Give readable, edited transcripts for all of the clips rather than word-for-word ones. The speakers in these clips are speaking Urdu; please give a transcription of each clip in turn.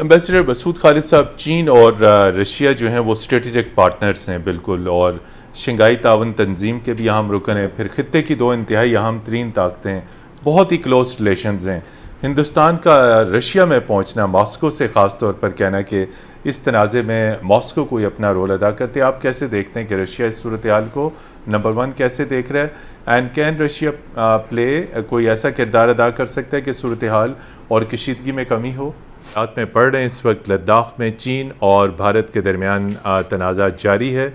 ایمبیسڈر مسعود خالد صاحب، چین اور رشیا جو ہیں وہ اسٹریٹجک پارٹنرز ہیں بالکل، اور شنگھائی تعاون تنظیم کے بھی اہم رکن ہیں، پھر خطے کی دو انتہائی اہم ترین طاقتیں ہیں، بہت ہی کلوز ریلیشنز ہیں۔ ہندوستان کا رشیا میں پہنچنا، ماسکو سے خاص طور پر کہنا کہ اس تنازع میں ماسکو کوئی اپنا رول ادا کرتے ہیں، آپ کیسے دیکھتے ہیں کہ رشیا اس صورتحال کو نمبر 1 کیسے دیکھ رہا ہے؟ اینڈ کین رشیا پلے کوئی ایسا کردار ادا کر سکتا ہے کہ صورتحال اور کشیدگی میں کمی ہو؟ آپ میں پڑھ رہے ہیں اس وقت لداخ میں چین اور بھارت کے درمیان تنازع جاری ہے،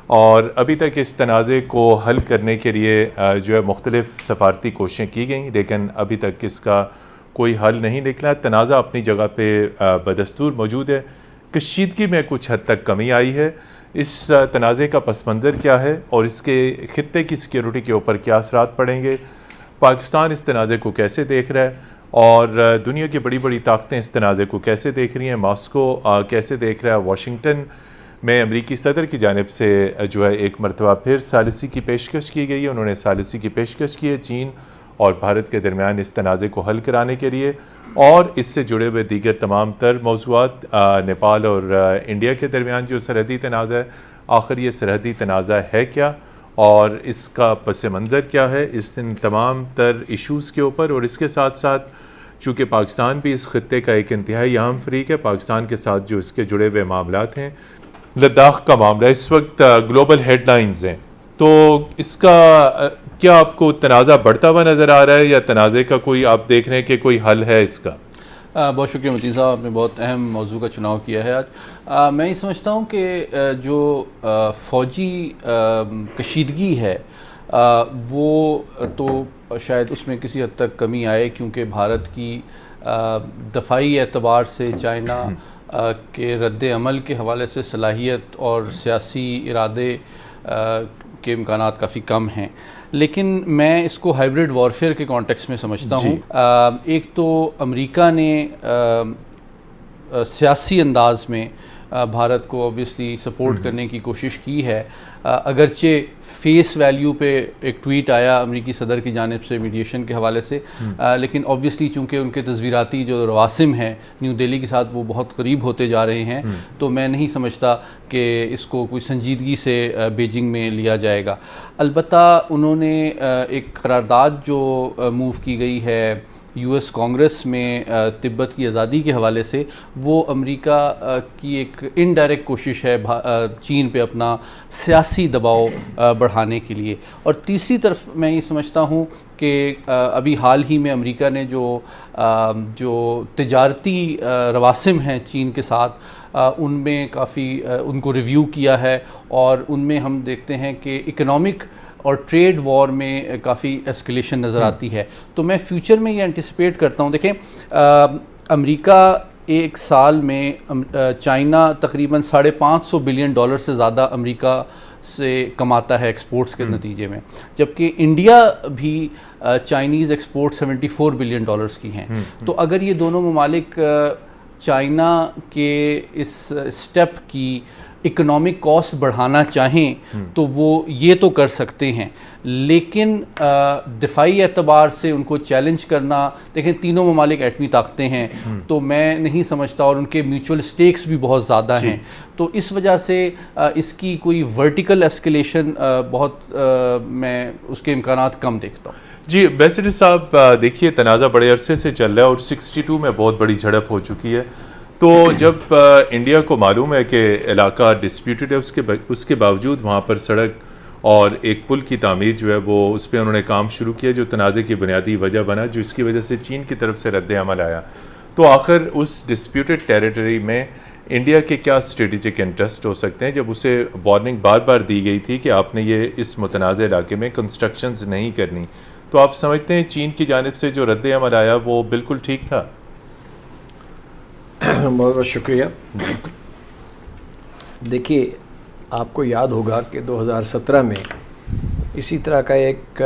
اور ابھی تک اس تنازع کو حل کرنے کے لیے جو ہے مختلف سفارتی کوششیں کی گئیں، لیکن ابھی تک اس کا کوئی حل نہیں نکلا۔ تنازع اپنی جگہ پہ بدستور موجود ہے، کشیدگی میں کچھ حد تک کمی آئی ہے۔ اس تنازع کا پس منظر کیا ہے اور اس کے خطے کی سیکیورٹی کے اوپر کیا اثرات پڑیں گے؟ پاکستان اس تنازع کو کیسے دیکھ رہا ہے اور دنیا کی بڑی بڑی طاقتیں اس تنازع کو کیسے دیکھ رہی ہیں؟ ماسکو کیسے دیکھ رہا ہے؟ واشنگٹن میں امریکی صدر کی جانب سے جو ہے ایک مرتبہ پھر ثالثی کی پیشکش کی گئی ہے، انہوں نے ثالثی کی پیشکش کی ہے چین اور بھارت کے درمیان اس تنازع کو حل کرانے کے لیے، اور اس سے جڑے ہوئے دیگر تمام تر موضوعات، نیپال اور انڈیا کے درمیان جو سرحدی تنازع ہے، آخر یہ سرحدی تنازع ہے کیا اور اس کا پس منظر کیا ہے؟ اس تمام تر ایشوز کے اوپر، اور اس کے ساتھ ساتھ چونکہ پاکستان بھی اس خطے کا ایک انتہائی اہم فریق ہے، پاکستان کے ساتھ جو اس کے جڑے ہوئے معاملات ہیں، لداخ کا معاملہ اس وقت گلوبل ہیڈ لائنز ہیں، تو اس کا کیا آپ کو تنازع بڑھتا ہوا نظر آ رہا ہے یا تنازع کا کوئی آپ دیکھ رہے ہیں کہ کوئی حل ہے اس کا؟ بہت شکریہ متین صاحب، آپ نے بہت اہم موضوع کا چناؤ کیا ہے آج۔ میں یہ سمجھتا ہوں کہ جو فوجی کشیدگی ہے وہ تو شاید اس میں کسی حد تک کمی آئے، کیونکہ بھارت کی دفاعی اعتبار سے چائنا کے رد عمل کے حوالے سے صلاحیت اور سیاسی ارادے کے امکانات کافی کم ہیں، لیکن میں اس کو ہائبرڈ وارفیئر کے کانٹیکس میں سمجھتا ہوں۔ ایک تو امریکہ نے سیاسی انداز میں بھارت کو اوبویسلی سپورٹ کرنے کی کوشش کی ہے، اگرچہ فیس ویلیو پہ ایک ٹویٹ آیا امریکی صدر کی جانب سے میڈیشن کے حوالے سے، لیکن اوبویسلی چونکہ ان کے تصویراتی جو رواسم ہیں نیو دہلی کے ساتھ وہ بہت قریب ہوتے جا رہے ہیں، تو میں نہیں سمجھتا کہ اس کو کوئی سنجیدگی سے بیجنگ میں لیا جائے گا۔ البتہ انہوں نے ایک قرارداد جو موو کی گئی ہے یو ایس کانگریس میں تبت کی آزادی کے حوالے سے، وہ امریکہ کی ایک انڈائریکٹ کوشش ہے چین پہ اپنا سیاسی دباؤ بڑھانے کے لیے۔ اور تیسری طرف میں یہ سمجھتا ہوں کہ ابھی حال ہی میں امریکہ نے جو تجارتی رواسم ہیں چین کے ساتھ، ان میں کافی ان کو ریویو کیا ہے، اور ان میں ہم دیکھتے ہیں کہ اکنامک اور ٹریڈ وار میں کافی ایسکلیشن نظر آتی ہے۔ تو میں فیوچر میں یہ انٹیسپیٹ کرتا ہوں، دیکھیں امریکہ ایک سال میں چائنا تقریباً $550 بلین سے زیادہ امریکہ سے کماتا ہے ایکسپورٹس کے نتیجے میں، جبکہ انڈیا بھی چائنیز ایکسپورٹ $74 بلین کی ہیں۔ تو اگر یہ دونوں ممالک چائنا کے اس سٹیپ کی اکنامک کاسٹ بڑھانا چاہیں تو وہ یہ تو کر سکتے ہیں، لیکن دفاعی اعتبار سے ان کو چیلنج کرنا، دیکھیں تینوں ممالک ایٹمی طاقتیں ہیں، تو میں نہیں سمجھتا، اور ان کے میوچول سٹیکس بھی بہت زیادہ ہیں، تو اس وجہ سے اس کی کوئی ورٹیکل ایسکیلیشن بہت میں اس کے امکانات کم دیکھتا ہوں۔ جی ایمبیسڈر صاحب، دیکھیے تنازع بڑے عرصے سے چل رہا ہے اور 62 میں بہت بڑی جھڑپ ہو چکی ہے، تو جب انڈیا کو معلوم ہے کہ علاقہ ڈسپیوٹڈ ہے، اس کے باوجود وہاں پر سڑک اور ایک پل کی تعمیر جو ہے وہ اس پہ انہوں نے کام شروع کیا، جو تنازع کی بنیادی وجہ بنا، جو اس کی وجہ سے چین کی طرف سے رد عمل آیا۔ تو آخر اس ڈسپیوٹڈ ٹیریٹری میں انڈیا کے کیا اسٹریٹجک انٹرسٹ ہو سکتے ہیں، جب اسے وارننگ بار بار دی گئی تھی کہ آپ نے یہ اس متنازع علاقے میں کنسٹرکشنز نہیں کرنی، تو آپ سمجھتے ہیں چین کی جانب سے جو رد عمل آیا وہ بالکل ٹھیک تھا؟ بہت بہت شکریہ۔ دیکھیے آپ کو یاد ہوگا کہ 2017 میں اسی طرح کا ایک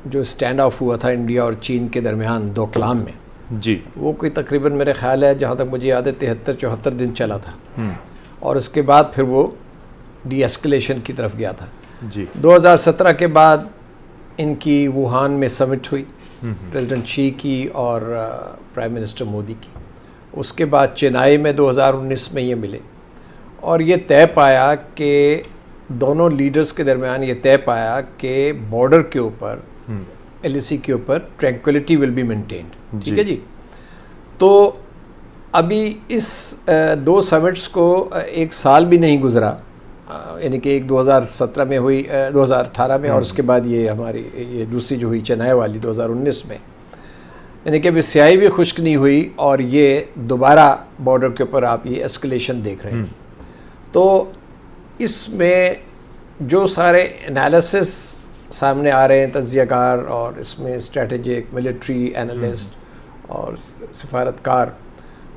جو اسٹینڈ آف ہوا تھا انڈیا اور چین کے درمیان ڈوکلام میں، جی وہ کوئی تقریباً میرے خیال ہے جہاں تک مجھے یاد ہے 73-74 دن چلا تھا، اور اس کے بعد پھر وہ ڈی ایسکلیشن کی طرف گیا تھا۔ جی 2017 کے بعد ان کی ووہان میں سمٹ ہوئی، پریزیڈنٹ شی کی اور پرائم منسٹر مودی کی، اس کے بعد چنائی میں 2019 میں یہ ملے اور یہ طے پایا کہ دونوں لیڈرز کے درمیان یہ طے پایا کہ بارڈر کے اوپر LAC کے اوپر ٹرینکولیٹی ول بی مینٹینڈ. ٹھیک ہے جی. تو ابھی اس 2 سمٹس کو 1 سال بھی نہیں گزرا, یعنی کہ ایک 2017 میں ہوئی, 2018 میں, اور اس کے بعد یہ ہماری یہ دوسری جو ہوئی چنائی والی 2019 میں, یعنی کہ ابھی سیاہی بھی خشک نہیں ہوئی اور یہ دوبارہ بارڈر کے اوپر آپ یہ اسکلیشن دیکھ رہے ہیں. تو اس میں جو سارے انالیسس سامنے آ رہے ہیں تجزیہ کار, اور اس میں اسٹریٹجک ملٹری انالسٹ اور سفارتکار,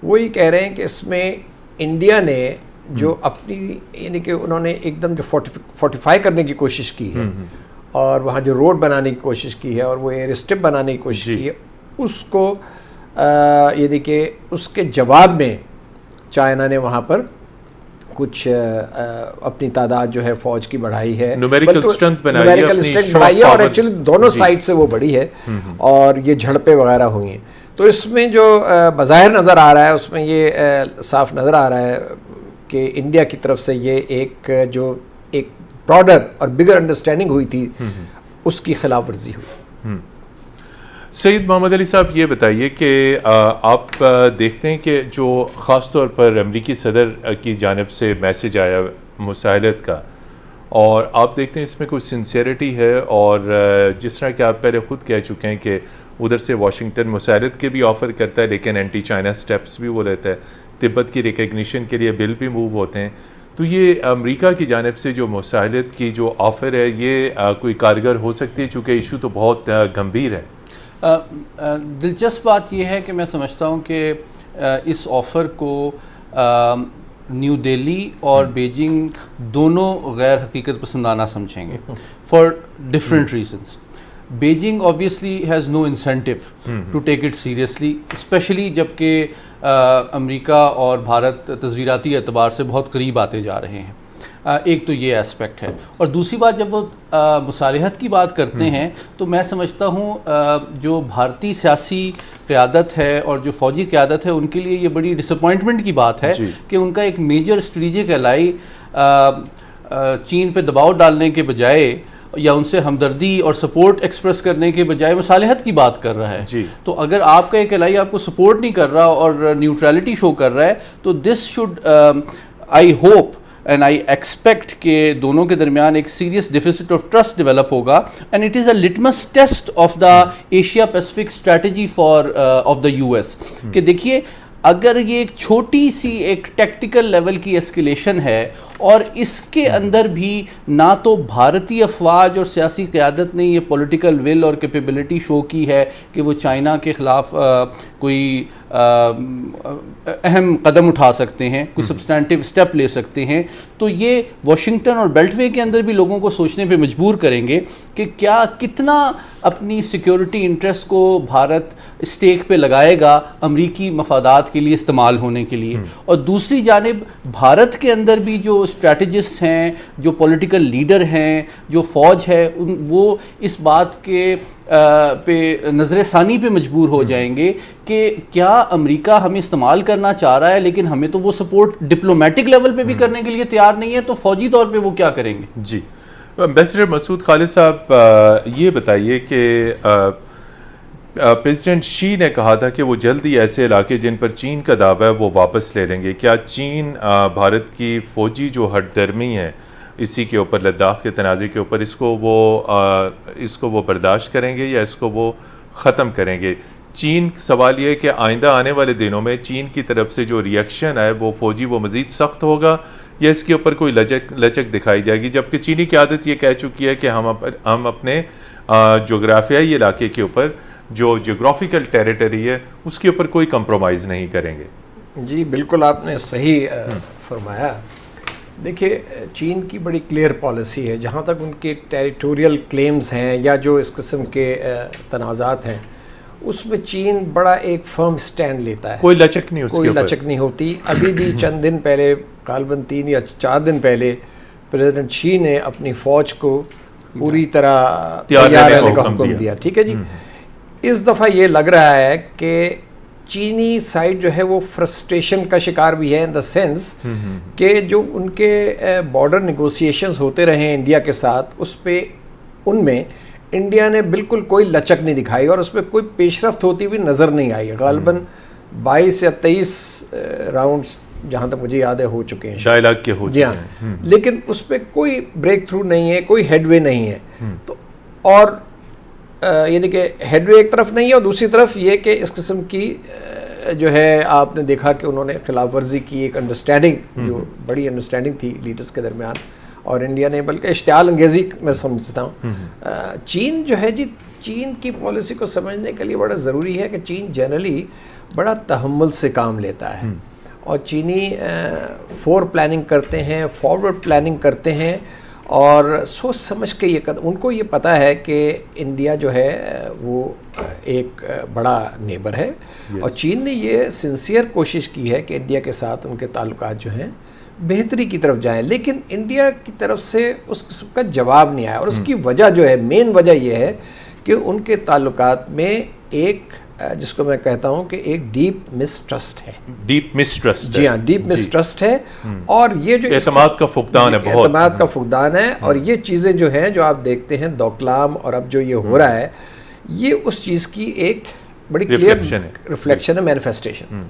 وہی کہہ رہے ہیں کہ اس میں انڈیا نے جو اپنی یعنی کہ انہوں نے ایک دم جو فورٹیفائی کرنے کی کوشش کی ہے اور وہاں جو روڈ بنانے کی کوشش کی ہے اور وہ ایئر اسٹرپ بنانے کی کوشش کی ہے, اس کو یعنی کہ اس کے جواب میں چائنا نے وہاں پر کچھ اپنی تعداد جو ہے فوج کی بڑھائی ہے, نومیریکل اسٹرینتھ بنائی ہے, اور ایکچولی دونوں سائڈ سے وہ بڑھی ہے اور یہ جھڑپیں وغیرہ ہوئی ہیں. تو اس میں جو بظاہر نظر آ رہا ہے اس میں یہ صاف نظر آ رہا ہے کہ انڈیا کی طرف سے یہ ایک جو ایک براڈر اور بگر انڈرسٹینڈنگ ہوئی تھی اس کی خلاف ورزی ہوئی. سید محمد علی صاحب, یہ بتائیے کہ آپ دیکھتے ہیں کہ جو خاص طور پر امریکی صدر کی جانب سے میسج آیا مساحلت کا, اور آپ دیکھتے ہیں اس میں کچھ سنسیئرٹی ہے, اور جس طرح کہ آپ پہلے خود کہہ چکے ہیں کہ ادھر سے واشنگٹن مساحلت کے بھی آفر کرتا ہے لیکن اینٹی چائنا سٹیپس بھی وہ لیتا ہے, تبت کی ریکگنیشن کے لیے بل بھی موو ہوتے ہیں. تو یہ امریکہ کی جانب سے جو مساحلت کی جو آفر ہے یہ کوئی کارگر ہو سکتی ہے, چونکہ ایشو تو بہت گمبھیر ہے. دلچسپ بات یہ ہے کہ میں سمجھتا ہوں کہ اس آفر کو نیو دہلی اور بیجنگ دونوں غیر حقیقت پسندانہ سمجھیں گے for different reasons. Beijing obviously has no incentive to take it seriously, especially جب کہ امریکہ اور بھارت تصویراتی اعتبار سے بہت قریب آتے جا رہے ہیں. ایک تو یہ اسپیکٹ ہے, اور دوسری بات جب وہ مصالحت کی بات کرتے ہیں تو میں سمجھتا ہوں جو بھارتی سیاسی قیادت ہے اور جو فوجی قیادت ہے ان کے لیے یہ بڑی ڈس اپوائنٹمنٹ کی بات ہے کہ ان کا ایک میجر اسٹریٹجک الائی چین پہ دباؤ ڈالنے کے بجائے یا ان سے ہمدردی اور سپورٹ ایکسپریس کرنے کے بجائے مصالحت کی بات کر رہا ہے. تو اگر آپ کا ایک الائی آپ کو سپورٹ نہیں کر رہا اور نیوٹرلٹی شو کر رہا ہے تو this should I hope and I expect کہ دونوں کے درمیان ایک serious deficit of trust develop ہوگا, and it is a litmus test of the Asia Pacific strategy for of the US. کہ دیکھیے اگر یہ ایک چھوٹی سی ایک ٹیکٹیکل لیول کی ایسکیلیشن ہے اور اس کے اندر بھی نہ تو بھارتی افواج اور سیاسی قیادت نے یہ پولیٹیکل ول اور کیپیبلٹی شو کی ہے کہ وہ چائنا کے خلاف کوئی اہم قدم اٹھا سکتے ہیں, کوئی سبسٹینٹیو اسٹیپ لے سکتے ہیں, تو یہ واشنگٹن اور بیلٹ وے کے اندر بھی لوگوں کو سوچنے پہ مجبور کریں گے کہ کیا کتنا اپنی سیکیورٹی انٹرسٹ کو بھارت اسٹیک پہ لگائے گا امریکی مفادات کے لیے استعمال ہونے کے لیے. اور دوسری جانب بھارت کے اندر بھی جو اسٹریٹجسٹ ہیں, جو پولیٹیکل لیڈر ہیں, جو فوج ہے, وہ اس بات کے پہ نظر ثانی پہ مجبور ہو جائیں گے کہ کیا امریکہ ہمیں استعمال کرنا چاہ رہا ہے لیکن ہمیں تو وہ سپورٹ ڈپلومیٹک لیول پہ بھی کرنے کے لیے تیار نہیں ہے, تو فوجی طور پہ وہ کیا کریں گے. جی امبیسڈر مسعود خالد صاحب, یہ بتائیے کہ پریزیڈنٹ شی نے کہا تھا کہ وہ جلدی ایسے علاقے جن پر چین کا دعویٰ ہے وہ واپس لے لیں گے. کیا چین بھارت کی فوجی جو ہٹ درمی ہے اسی کے اوپر, لداخ کے تنازع کے اوپر, اس کو وہ برداشت کریں گے یا اس کو وہ ختم کریں گے؟ چین, سوال یہ ہے کہ آئندہ آنے والے دنوں میں چین کی طرف سے جو ریئیکشن ہے وہ فوجی وہ مزید سخت ہوگا یا اس کے اوپر کوئی لچک دکھائی جائے گی, جبکہ چینی قیادت یہ کہہ چکی ہے کہ ہم اپنے جغرافیائی علاقے کے اوپر جو جغرافیکل ٹیریٹری ہے اس کے اوپر کوئی کمپرومائز نہیں کریں گے. جی بالکل آپ نے صحیح فرمایا. دیکھیے چین کی بڑی کلیئر پالیسی ہے, جہاں تک ان کے ٹیریٹوریل کلیمز ہیں یا جو اس قسم کے تنازعات ہیں اس میں چین بڑا ایک فرم سٹینڈ لیتا ہے, کوئی لچک نہیں, کوئی لچک نہیں ہوتی. ابھی بھی چند دن پہلے, غالباً 3 یا 4 دن پہلے, پریزیڈنٹ شی نے اپنی فوج کو پوری طرح تیار رہنے کا حکم دیا. ٹھیک ہے جی. اس دفعہ یہ لگ رہا ہے کہ چینی سائڈ جو ہے وہ فرسٹریشن کا شکار بھی ہے ان دا سینس کہ جو ان کے بارڈر نیگوسیشنز ہوتے رہے ہیں انڈیا کے ساتھ، اس پہ ان میں انڈیا نے بالکل کوئی لچک نہیں دکھائی اور اس پہ کوئی پیش رفت ہوتی ہوئی نظر نہیں آئی. غالباً 22 یا 23 راؤنڈز جہاں تک مجھے یاد ہے ہو چکے ہیں ڈائلاگ کے ہو جی ہاں، لیکن اس پہ کوئی بریک تھرو نہیں ہے، کوئی ہیڈ وے نہیں ہے. تو اور یعنی کہ ہیڈ وے ایک طرف نہیں ہے، اور دوسری طرف یہ کہ اس قسم کی جو ہے آپ نے دیکھا کہ انہوں نے خلاف ورزی کی، ایک انڈرسٹینڈنگ جو بڑی انڈرسٹینڈنگ تھی لیڈرز کے درمیان، اور انڈیا نے بلکہ اشتعال انگیزی میں سمجھتا ہوں. چین جو ہے جی، چین کی پالیسی کو سمجھنے کے لیے بڑا ضروری ہے کہ چین جنرلی بڑا تحمل سے کام لیتا ہے، اور چینی فور پلاننگ کرتے ہیں، فارورڈ پلاننگ کرتے ہیں، اور سوچ سمجھ کے یہ ان کو یہ پتہ ہے کہ انڈیا جو ہے وہ ایک بڑا نیبر ہے، اور چین نے یہ سنسیئر کوشش کی ہے کہ انڈیا کے ساتھ ان کے تعلقات جو ہیں بہتری کی طرف جائیں، لیکن انڈیا کی طرف سے اس قسم کا جواب نہیں آیا. اور اس کی وجہ جو ہے، مین وجہ یہ ہے کہ ان کے تعلقات میں ایک جس کو میں کہتا ہوں کہ ایک ڈیپ مسٹرسٹ ہے. ڈیپ مسٹرسٹ، جی ہاں، ڈیپ مسٹرسٹ ہے. اور یہ جو اعتماد کا فقدان ہے، بہت اعتماد کا فقدان ہے. اور یہ چیزیں جو ہیں جو آپ دیکھتے ہیں دوکلام اور اب جو یہ ہو رہا ہے، یہ اس چیز کی ایک بڑی کلیئر ریفلیکشن ہے، مینیفیسٹیشن.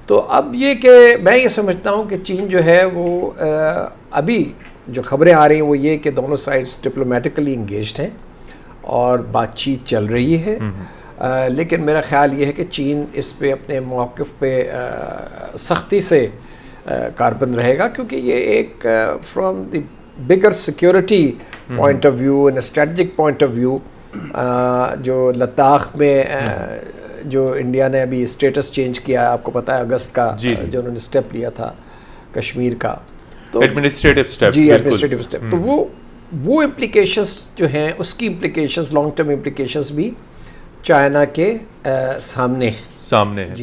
تو اب یہ کہ میں یہ سمجھتا ہوں کہ چین جو ہے وہ ابھی جو خبریں آ رہی ہیں وہ یہ کہ دونوں سائڈز ڈپلومیٹکلی انگیجڈ ہیں اور بات چیت چل رہی ہے. لیکن میرا خیال یہ ہے کہ چین اس پہ اپنے موقف پہ سختی سے کاربند رہے گا، کیونکہ یہ ایک from the bigger security point of view and strategic point of view, جو لداخ میں جو انڈیا نے ابھی اسٹیٹس چینج کیا ہے، آپ کو پتہ ہے اگست کا جو انہوں نے اسٹیپ لیا تھا کشمیر کا، تو ایڈمنسٹریٹو اسٹیپ، جی ایڈمنسٹریٹو اسٹیپ، تو وہ امپلیکیشنز جو ہیں، اس کی امپلیکیشنز، لانگ ٹرم امپلیکیشنز بھی چائنا کے سامنے ہیں. سامنے ہیں.